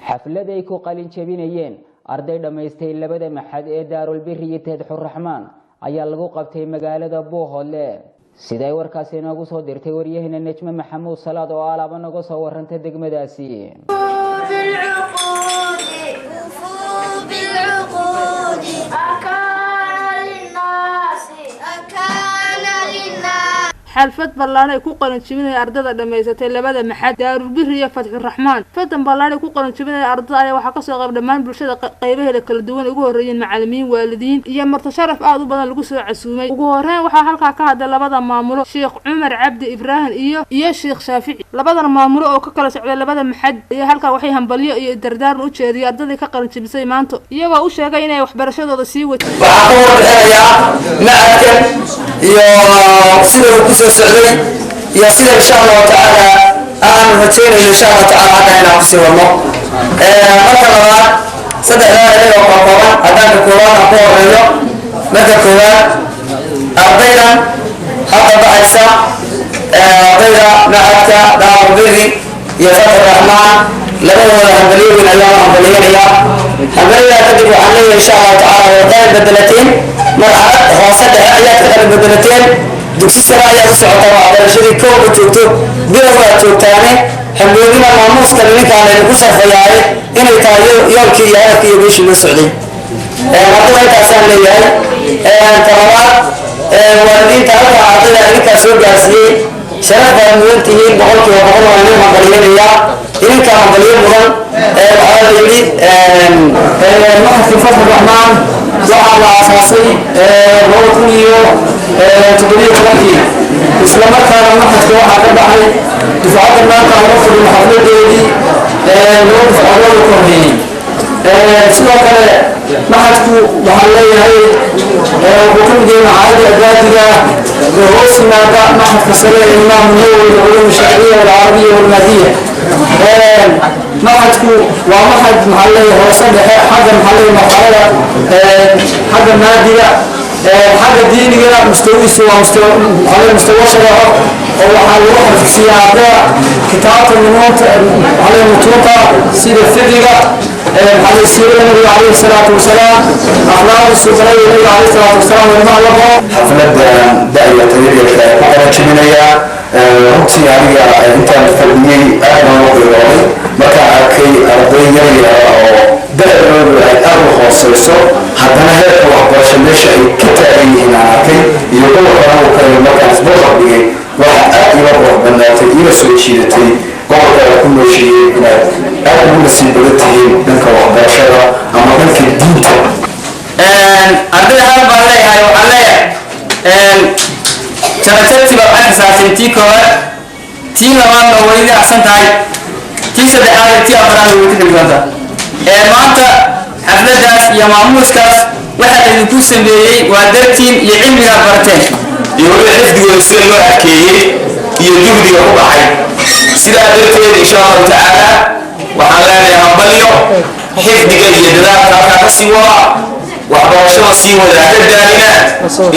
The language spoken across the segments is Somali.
xafladay ku qalin jabinayeen arday dhameystay labada maxad ee Daarul Birri iyo Tadxur Rahmaan ayaa lagu qabtay magaalada Buuhoodle siday warkaasi inoogu soo dirtay wariyahina Najma Maxamuud Salaad oo alaaba naga soo warantay degmadaasi xalfad ballaanay ku qalan jibinay ardada dhameysatay labada maxad Daarul Birri iyo Tadxur Rahmaan fadan ballaanay ku qalan jibinay ardada ayaa waxa ka soo qayb dhamaan bulshada qaybaheeda kala duwan ugu horeeyeen macallimiin waalidiin iyo marti sharaf aad u badan lagu soo casuumay ugu horeen waxa halka ka hadlay labada maamulo Sheekh Umar Cabdi Ibrahim iyo Sheekh Shaafici labada maamulo oo ka kala socday labada maxad iyo halka waxay hambalyo iyo dardaaran u jeediyay ardada ka qalan jibisay maanta iyagoo u sheegay inay waxbarashadooda sii wato سعودي يصير إن شاء الله تعالى أنا متين إن شاء الله تعالى هذا هنا في سوامو مثلا صدق لا إله إلا الله هذا القرآن أقوى اليوم متى القرآن أرضينا حتى بعيسى أرضينا معك دار بيري يفتح الرحمن لما هو الحمدلية من أيام الحمدلية الحمدلية تجب عليه إن شاء الله تعالى وقال بدلتين مرحلة هو صدق آيات قال بدلتين دكتور سرايا سعطة على شريك كوب توتو بيروا توتاني حمدنا ماموس كلامك على القصة فياي إن يتعيو يوكي يعرف يبيش السعودي هذا يتعسان لي ترى والدين تعرف عطينا إنك سوق جاسي شرف المنتهين بقولك وبقول عنهم مقالين يا إنك مقالين مغن هذا يلي المحف في فضل الرحمن وعلى أساسي وطنيو تقولي تلاقي إسلام كان المحف في واحد بعد دفعات الناس على وفر المحفلة دي نوقف أول كوني سواء كان محفكو محلي هاي وكل دي معارض أجادية ووصلنا محف كسرية الإمام النووي العلوم الشرعية والعربية والمادية محفكو ومحف محلي هو صدح حاجة محلي محلي حاجة مادية حاجة دينية مستوى مستوى شرعه هو حال واحد في سياقة كتابة الموت على المتوقع سيرة الفقه على السيرة النبي عليه الصلاة والسلام أخلاق السفراء النبي عليه الصلاة والسلام والمعلقة حفلة دائرة تدريب وقالت شمينية رقصي عليها أنت الفردية أهلا وقلوبي مكا كي أرضية بلد أرض خاصة haddana heerka waxbarasho meesha ay ka taagan yihiin arkay iyo gobolka kale markaas booqan dhigay waxa aad iyo wax badnaatay iyo soo jiidatay gobolka ku noosheeyay inaad aad ugu nasiib badan tihiin dhanka waxbarashada ama dhanka diinta ardayda hal baan leeyahay waxaan leeyahay taratiibtii baa waxay xisaasin tii koowaad tii labaadna way raacsan tahay tii saddexaad tii afraad way ka dhiganta maanta xafladaas iyo maamuuskaas waxa idinku sameeyay waa dartiin iyo cilmiga barteen iyo xifdiga sida loo arkeeyay iyo juhdiga ku baxay sida darteed insha Allah taala waxaan leenahay hambalyo xifdiga iyo dadaalka ka sii wada waxbarashada sii wada dadaalina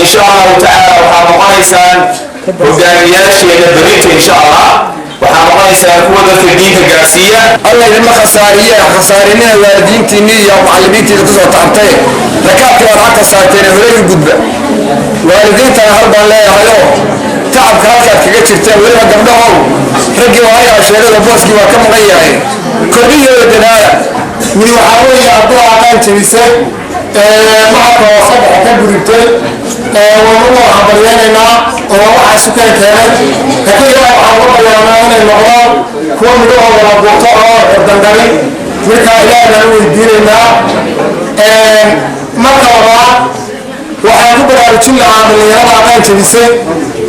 insha Allah taala waxa noqonaysaan hogaamiyaasheena berito insha Allah waxaan noqonaysaa kuwa dadka diinta gaarsiiya Allah idinma khasaarinina waalidiintiinni iyo macallimiintiina ku soo taabtay rakaabkii aad xagka saarteen horey u gudba waalidiintana hal baan leeyahayo tacabka halkaad kaga jirteen weliba gabdhahow raggii waayaa sheegada booskii waa ka maqan yahay kordhiyooda dadaala wili waxaa weeye ardada aqaan jebisa maxadka oo saddex ka gudubtay waanu hambalyeynaa oo waxa isu keenay haddii waxaan uga bayaanaa inay noqdaan kuwa midahooda la buurto oo dangalin markaa ilaahna u weydiinaynaa marka labaad waxaan ku baraarujin lahaa dhalinyarada aqaan jebisay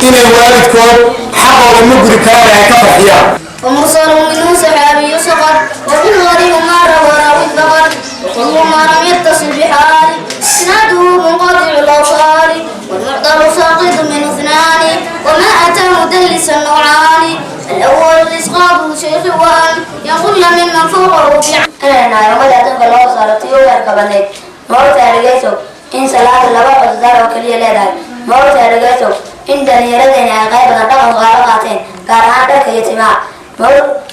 inay waalidkood xaqooda ma gudi karaan ay ka farxiyaan ومرسل منه سحابي سقط وفي الغريب ما روى راوي الثغر وكل ما لم يتصل بحال اسناده منقطع الاوصال والمعطل ساقط من اثنان وما اتى مدلسا نوعان الاول الاسقاط شيخ وان يقول ممن فوقه انا يوم ذاتك الله صارت يركبني موت ارجيتو ان صلاه لبا قصدار وكليه لهداي موت ارجيتو ان دنيردين غير دقه قارقاتين قارها دك يتما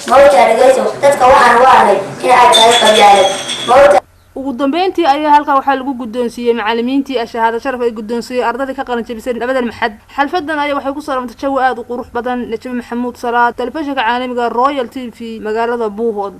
موت ارجيتو dadka waxaan u ahay in ay tahay ugu dambeyntii ayaa halka waxaa lagu guddoonsiiyey macallimiintii shahaado sharaf ay guddoonsiiyey ardadii ka qalan jabisay labada maxad xalfadan ayaa waxay ku salamtay jawi aad u qurux badan Najmi Maxamuud Salaad telefishinka caalamiga Royal TV magaalada Buuhood.